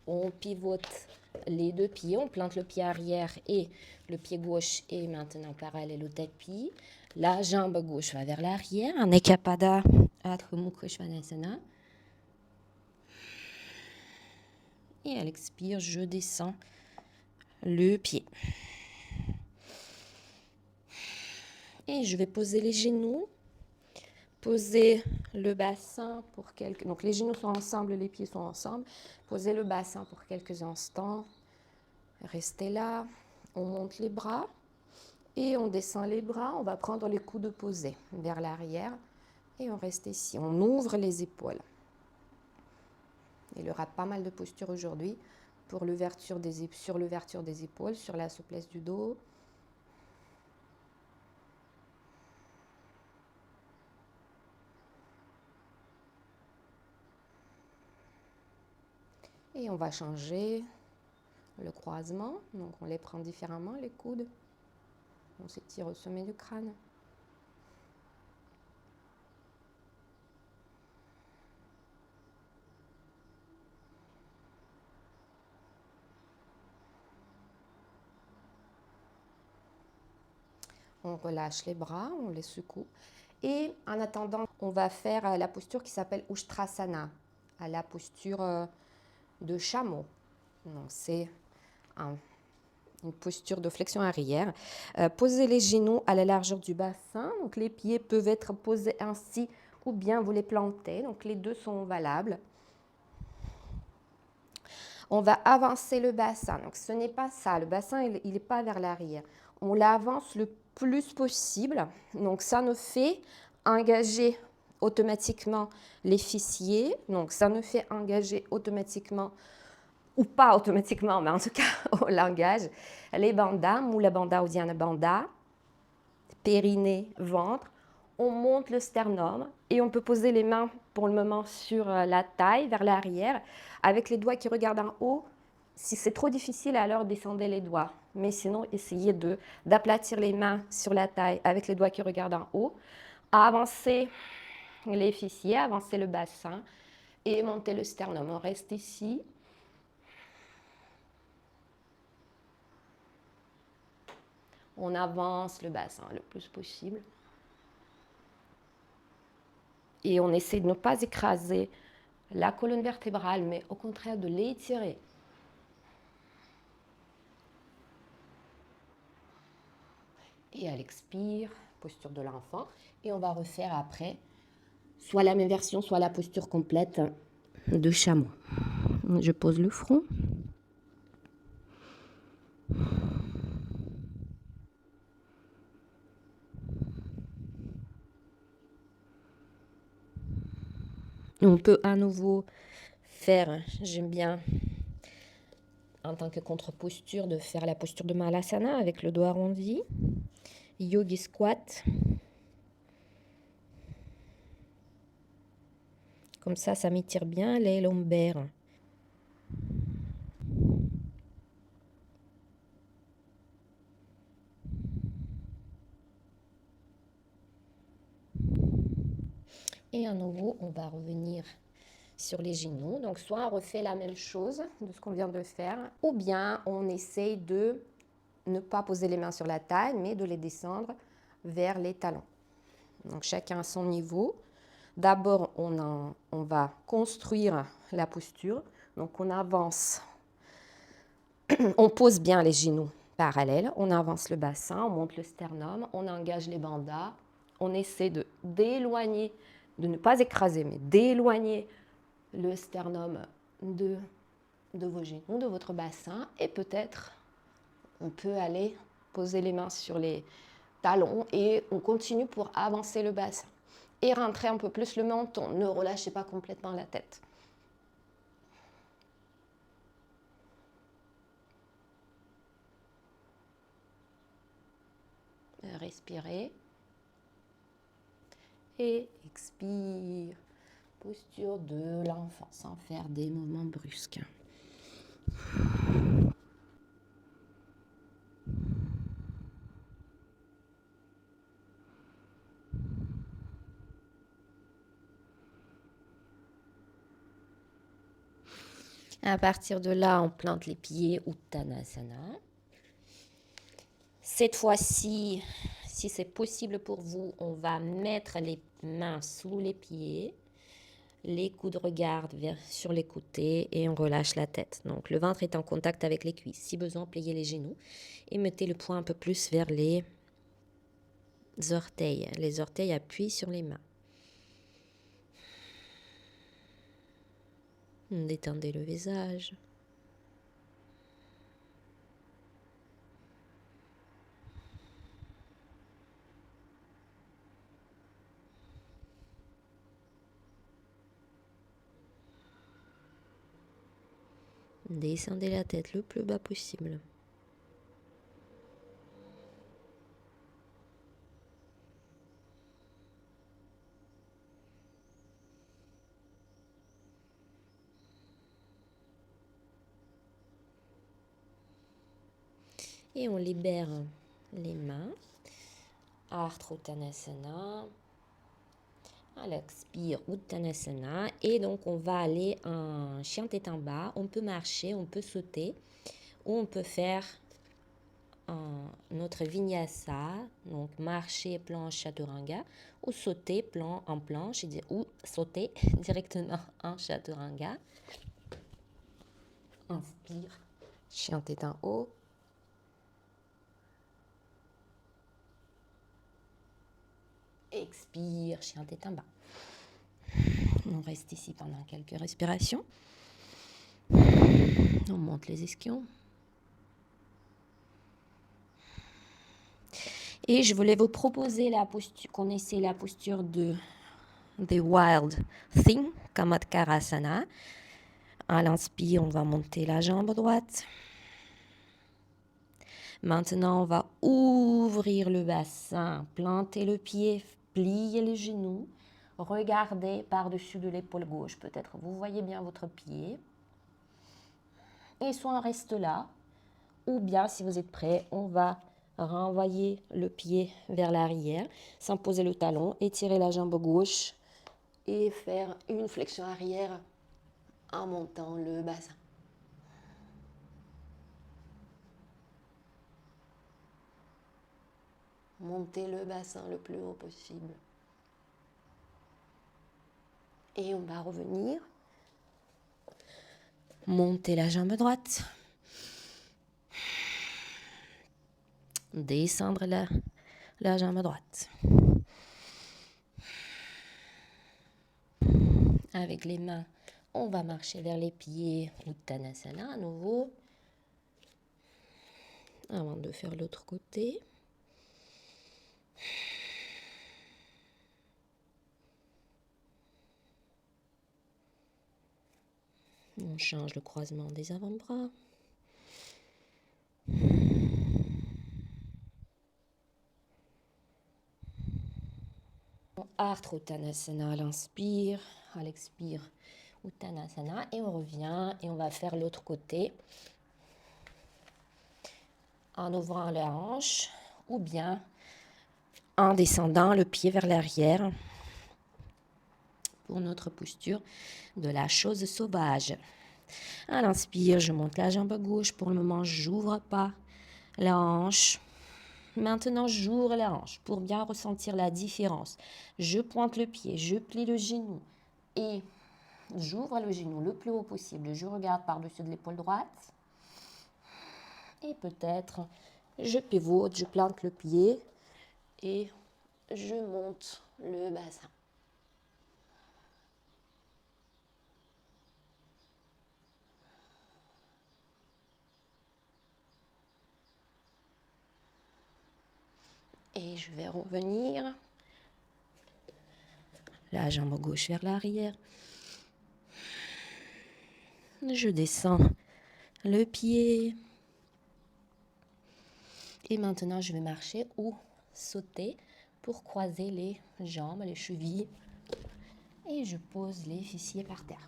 On pivote les deux pieds. On plante le pied arrière et le pied gauche est maintenant parallèle au tapis. La jambe gauche va vers l'arrière. Anekapada Adho Mukha Svanasana. Et à l'expire, je descends le pied. Et je vais poser les genoux Posez le bassin pour quelques... Donc les genoux sont ensemble, les pieds sont ensemble. Posez le bassin pour quelques instants. Restez là. On monte les bras et on descend les bras. On va prendre les coudes posés vers l'arrière et on reste ici. On ouvre les épaules. Il y aura pas mal de postures aujourd'hui pour l'ouverture sur l'ouverture des épaules, sur la souplesse du dos. Et on va changer le croisement. Donc on les prend différemment, les coudes. On s'étire au sommet du crâne. On relâche les bras, on les secoue. Et en attendant, on va faire la posture qui s'appelle Ustrasana, à la posture de chameau. Donc c'est une posture de flexion arrière. Posez les genoux à la largeur du bassin. Donc les pieds peuvent être posés ainsi ou bien vous les plantez. Donc les deux sont valables. On va avancer le bassin. Donc ce n'est pas ça. Le bassin, il n'est pas vers l'arrière. On l'avance le plus possible. Donc ça nous fait engager automatiquement les fessiers. Donc ça nous fait engager automatiquement, ou pas automatiquement, mais en tout cas on l'engage, les bandhas, Mula Bandha, Uddiyana Bandha, périnée, ventre. On monte le sternum et on peut poser les mains pour le moment sur la taille, vers l'arrière, avec les doigts qui regardent en haut. Si c'est trop difficile, alors descendez les doigts. Mais sinon, essayez d'aplatir les mains sur la taille avec les doigts qui regardent en haut. Avancer les fessiers, avancer le bassin et monter le sternum. On reste ici. On avance le bassin le plus possible. Et on essaie de ne pas écraser la colonne vertébrale, mais au contraire de l'étirer. Et à l'expire, posture de l'enfant. Et on va refaire après soit la même version, soit la posture complète de chameau. Je pose le front. On peut à nouveau faire, j'aime bien en tant que contre-posture, de faire la posture de Malasana avec le dos arrondi. Yogi squat. Comme ça m'étire bien les lombaires. Et à nouveau, on va revenir sur les genoux. Donc, soit on refait la même chose de ce qu'on vient de faire, ou bien on essaye de ne pas poser les mains sur la taille, mais de les descendre vers les talons. Donc, chacun à son niveau. D'abord, on va construire la posture. Donc, on avance. On pose bien les genoux parallèles. On avance le bassin, on monte le sternum, on engage les bandhas. On essaie d'éloigner, de ne pas écraser, mais d'éloigner le sternum de vos genoux, de votre bassin. Et peut-être, on peut aller poser les mains sur les talons et on continue pour avancer le bassin. Et rentrer un peu plus le menton. Ne relâchez pas complètement la tête. Respirez. Et expire. Posture de l'enfant, sans faire des mouvements brusques. À partir de là, on plante les pieds, Uttanasana. Cette fois-ci, si c'est possible pour vous, on va mettre les mains sous les pieds. Les coudes regardent sur les côtés et on relâche la tête. Donc le ventre est en contact avec les cuisses. Si besoin, pliez les genoux et mettez le poing un peu plus vers les orteils. Les orteils appuient sur les mains. Détendez le visage. Descendez la tête le plus bas possible. Et on libère les mains. Ardha Uttanasana. À l'expire, Uttanasana. Et donc, on va aller en chien tête en bas. On peut marcher, on peut sauter. Ou on peut faire notre vinyasa. Donc, marcher, planche, chaturanga. Ou sauter, plan en planche. Ou sauter directement en chaturanga. Inspire, chien tête en haut. Expire, chien tête en bas. On reste ici pendant quelques respirations. On monte les ischions. Et je voulais vous proposer la posture, qu'on essaie la posture de The Wild Thing, Kamatkarasana. À l'inspire, on va monter la jambe droite. Maintenant, on va ouvrir le bassin, planter le pied, plier les genoux. Regardez par-dessus de l'épaule gauche. Peut-être vous voyez bien votre pied. Et soit on reste là, ou bien si vous êtes prêt, on va renvoyer le pied vers l'arrière sans poser le talon, étirer la jambe gauche et faire une flexion arrière en montant le bassin. Montez le bassin le plus haut possible. Et on va revenir. Montez la jambe droite. Descendre la jambe droite. Avec les mains, on va marcher vers les pieds. Uttanasana à nouveau. Avant de faire l'autre côté. On change le croisement des avant-bras. Ardha Uttanasana à l'inspire, à l'expire Uttanasana et on revient et on va faire l'autre côté en ouvrant la hanche ou bien en descendant le pied vers l'arrière pour notre posture de la chose sauvage. À l'inspire, je monte la jambe gauche. Pour le moment, j'ouvre pas la hanche. Maintenant, j'ouvre la hanche pour bien ressentir la différence. Je pointe le pied, je plie le genou et j'ouvre le genou le plus haut possible. Je regarde par-dessus de l'épaule droite. Et peut-être, je pivote, je plante le pied et je monte le bassin. Et je vais revenir. La jambe gauche vers l'arrière. Je descends le pied. Et maintenant, je vais marcher ou sauter pour croiser les jambes, les chevilles. Et je pose les fessiers par terre.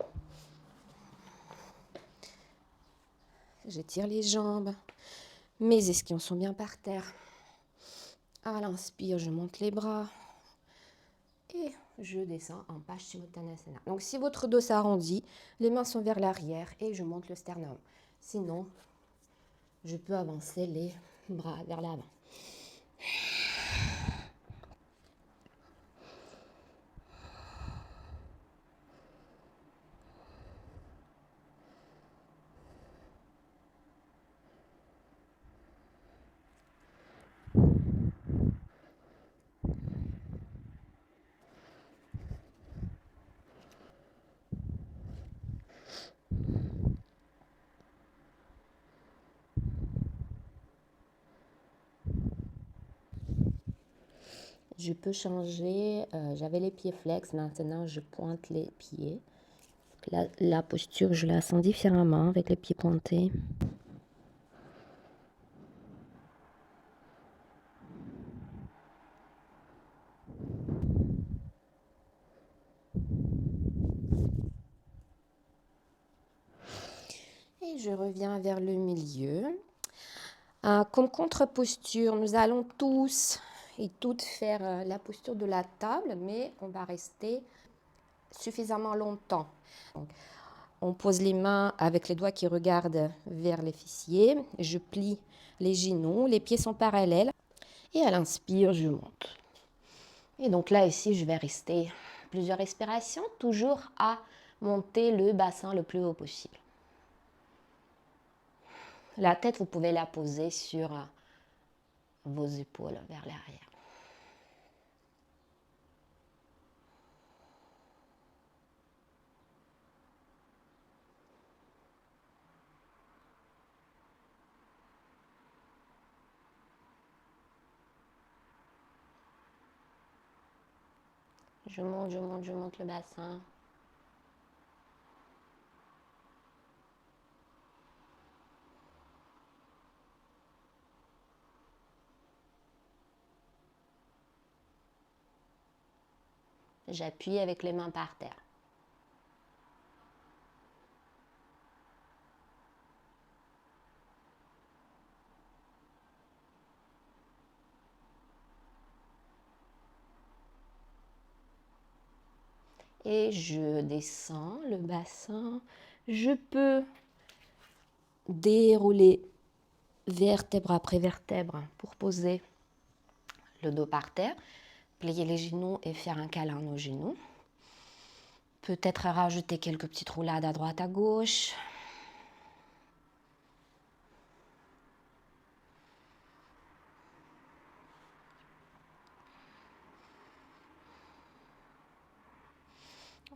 J'étire les jambes. Mes ischions sont bien par terre. À l'inspire, je monte les bras. Et je descends en Paschimottanasana. Donc, si votre dos s'arrondit, les mains sont vers l'arrière et je monte le sternum. Sinon, je peux avancer les bras vers l'avant. Je peux changer, j'avais les pieds flex, maintenant je pointe les pieds. La posture, je la sens différemment avec les pieds pointés. Et je reviens vers le milieu. Comme contre-posture, nous allons tous et toutes faire la posture de la table, mais on va rester suffisamment longtemps. Donc, on pose les mains avec les doigts qui regardent vers les fessiers. Je plie les genoux, les pieds sont parallèles. Et à l'inspire, je monte. Et donc là, ici, je vais rester plusieurs respirations, toujours à monter le bassin le plus haut possible. La tête, vous pouvez la poser sur vos épaules vers l'arrière. Je monte le bassin. J'appuie avec les mains par terre. Et je descends le bassin. Je peux dérouler vertèbre après vertèbre pour poser le dos par terre, plier les genoux et faire un câlin aux genoux. Peut-être rajouter quelques petites roulades à droite à gauche.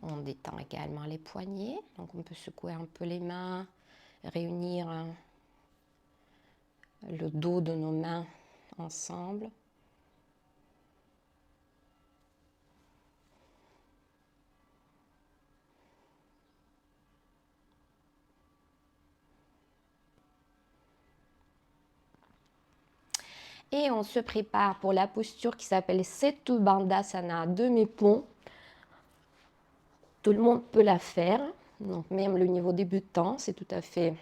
On détend également les poignets, donc on peut secouer un peu les mains, réunir le dos de nos mains ensemble. Et on se prépare pour la posture qui s'appelle Setu Bandhasana, demi-pont. Tout le monde peut la faire, donc même le niveau débutant, c'est tout à fait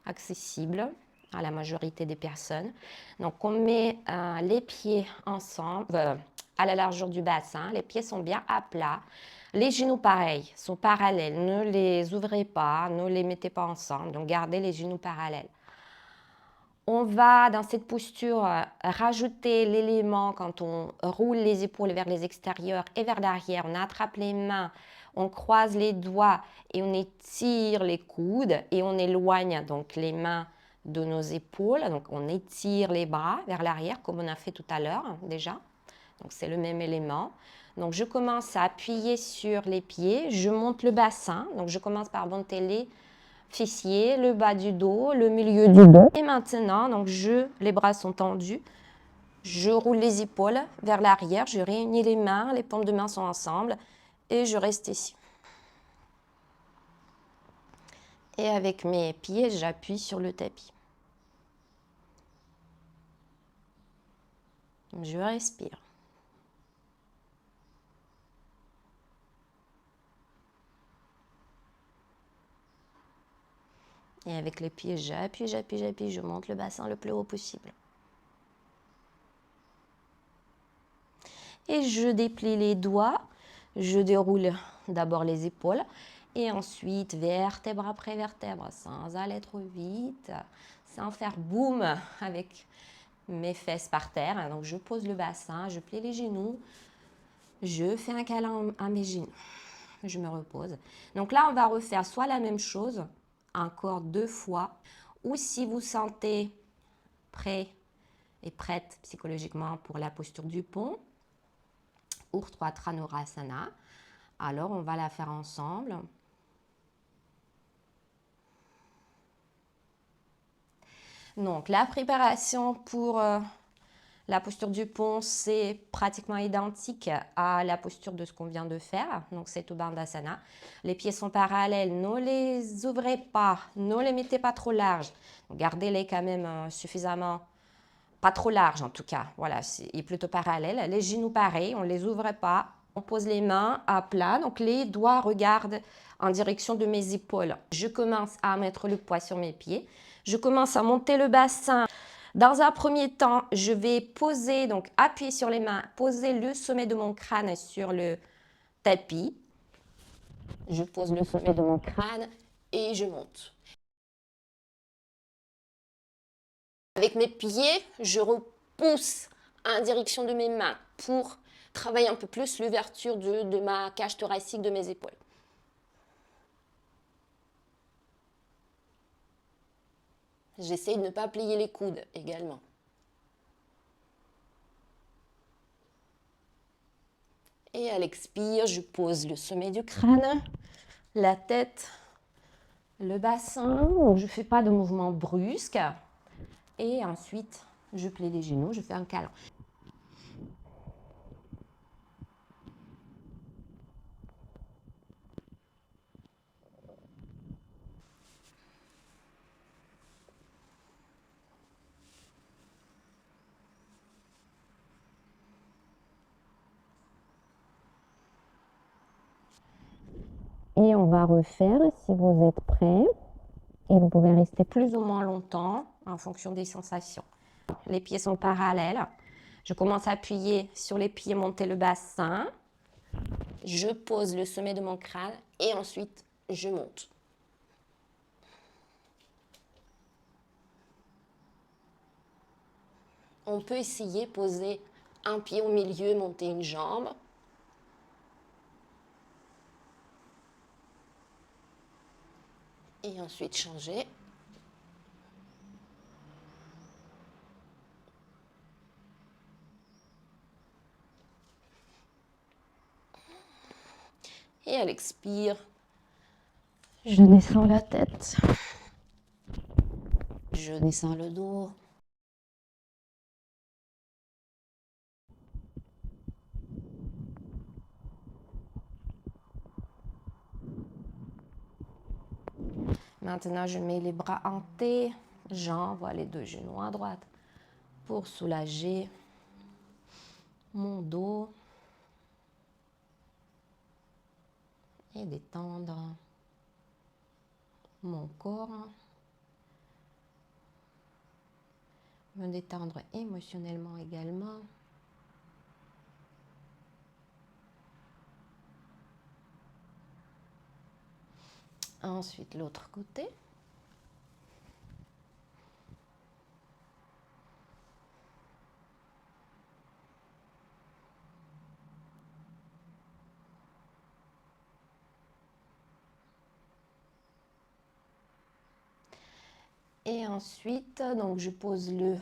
accessible à la majorité des personnes. Donc on met les pieds ensemble, à la largeur du bassin, les pieds sont bien à plat. Les genoux pareils, sont parallèles, ne les ouvrez pas, ne les mettez pas ensemble, donc gardez les genoux parallèles. On va, dans cette posture, rajouter l'élément quand on roule les épaules vers les extérieurs et vers l'arrière. On attrape les mains, on croise les doigts et on étire les coudes et on éloigne donc les mains de nos épaules. Donc on étire les bras vers l'arrière comme on a fait tout à l'heure déjà. Donc c'est le même élément. Donc je commence à appuyer sur les pieds, je monte le bassin. Donc je commence par monter les fessiers, le bas du dos, le milieu du dos. Et maintenant, donc les bras sont tendus. Je roule les épaules vers l'arrière, je réunis les mains, les paumes de main sont ensemble et je reste ici. Et avec mes pieds, j'appuie sur le tapis. Je respire. Et avec les pieds, j'appuie, je monte le bassin le plus haut possible. Et je déplie les doigts, je déroule d'abord les épaules et ensuite vertèbre après vertèbre, sans aller trop vite, sans faire boum avec mes fesses par terre. Donc je pose le bassin, je plie les genoux, je fais un câlin à mes genoux, je me repose. Donc là, on va refaire soit la même chose, encore 2 fois, ou si vous sentez prêt et prête psychologiquement pour la posture du pont, Urdhva Dhanurasana, alors on va la faire ensemble. Donc la préparation pour La posture du pont, c'est pratiquement identique à la posture de ce qu'on vient de faire. Donc, c'est Utha Dandasana. Les pieds sont parallèles. Ne les ouvrez pas. Ne les mettez pas trop larges. Gardez-les quand même suffisamment, pas trop larges en tout cas. Voilà, et plutôt parallèles. Les genoux pareils, on ne les ouvre pas. On pose les mains à plat. Donc, les doigts regardent en direction de mes épaules. Je commence à mettre le poids sur mes pieds. Je commence à monter le bassin. Dans un premier temps, je vais poser, donc appuyer sur les mains, poser le sommet de mon crâne sur le tapis. Je pose le sommet de mon crâne et je monte. Avec mes pieds, je repousse en direction de mes mains pour travailler un peu plus l'ouverture de ma cage thoracique, de mes épaules. J'essaie de ne pas plier les coudes également. Et à l'expire, je pose le sommet du crâne, la tête, le bassin. Je ne fais pas de mouvement brusque. Et ensuite, je plie les genoux, je fais un câlin. Et on va refaire si vous êtes prêts. Et vous pouvez rester plus ou moins longtemps en fonction des sensations. Les pieds sont parallèles. Je commence à appuyer sur les pieds, monter le bassin. Je pose le sommet de mon crâne et ensuite je monte. On peut essayer de poser un pied au milieu, monter une jambe. Et ensuite changer. Et à l'expire, je descends la tête. Je descends le dos. Maintenant, je mets les bras en T. J'envoie les deux genoux à droite pour soulager mon dos et détendre mon corps. Me détendre émotionnellement également. Ensuite, l'autre côté. Et ensuite, donc je pose le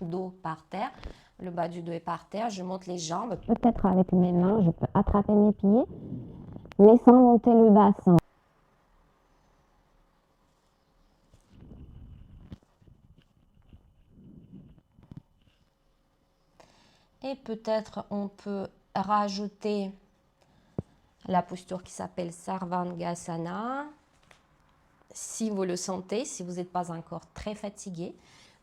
dos par terre. Le bas du dos est par terre. Je monte les jambes. Peut-être avec mes mains, je peux attraper mes pieds, mais sans monter le bassin. Et peut-être on peut rajouter la posture qui s'appelle Sarvangasana. Si vous le sentez, si vous n'êtes pas encore très fatigué.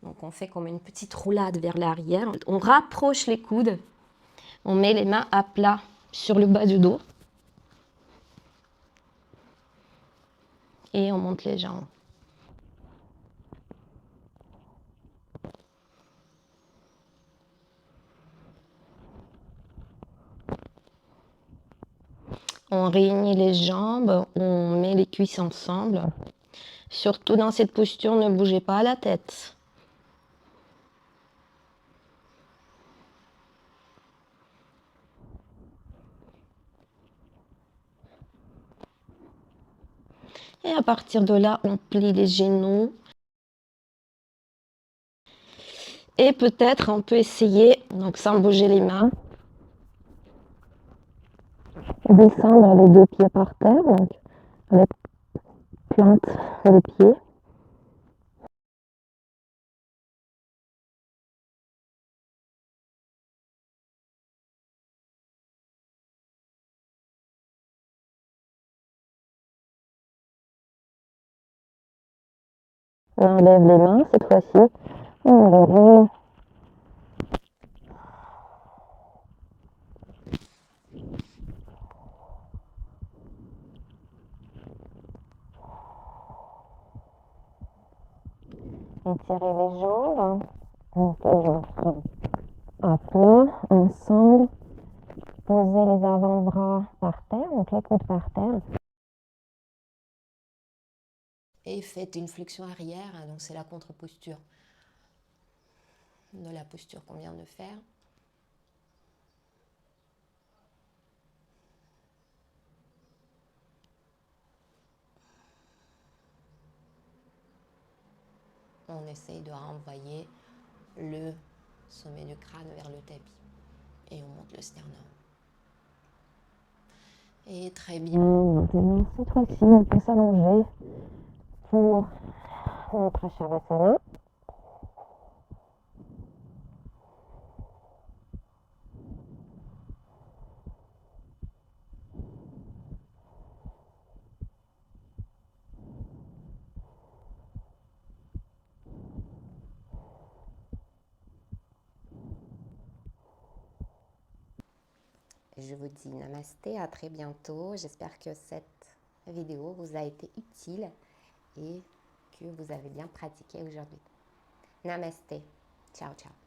Donc on fait comme une petite roulade vers l'arrière. On rapproche les coudes. On met les mains à plat sur le bas du dos. Et on monte les jambes. On réunit les jambes, on met les cuisses ensemble. Surtout dans cette posture, ne bougez pas la tête. Et à partir de là, on plie les genoux. Et peut-être on peut essayer, donc sans bouger les mains, descendre les deux pieds par terre, donc les plantes des pieds. On enlève les mains cette fois-ci. On les roule. Étirer les jambes. On pose à plat, ensemble. Posez les avant-bras par terre, donc les coudes par terre. Et faites une flexion arrière, donc c'est la contre-posture de la posture qu'on vient de faire. On essaye de renvoyer le sommet du crâne vers le tapis. Et on monte le sternum. Et très bien. Maintenant, cette fois-ci, on peut s'allonger pour notre Shavasana. Je vous dis namasté, à très bientôt. J'espère que cette vidéo vous a été utile et que vous avez bien pratiqué aujourd'hui. Namasté. Ciao, ciao.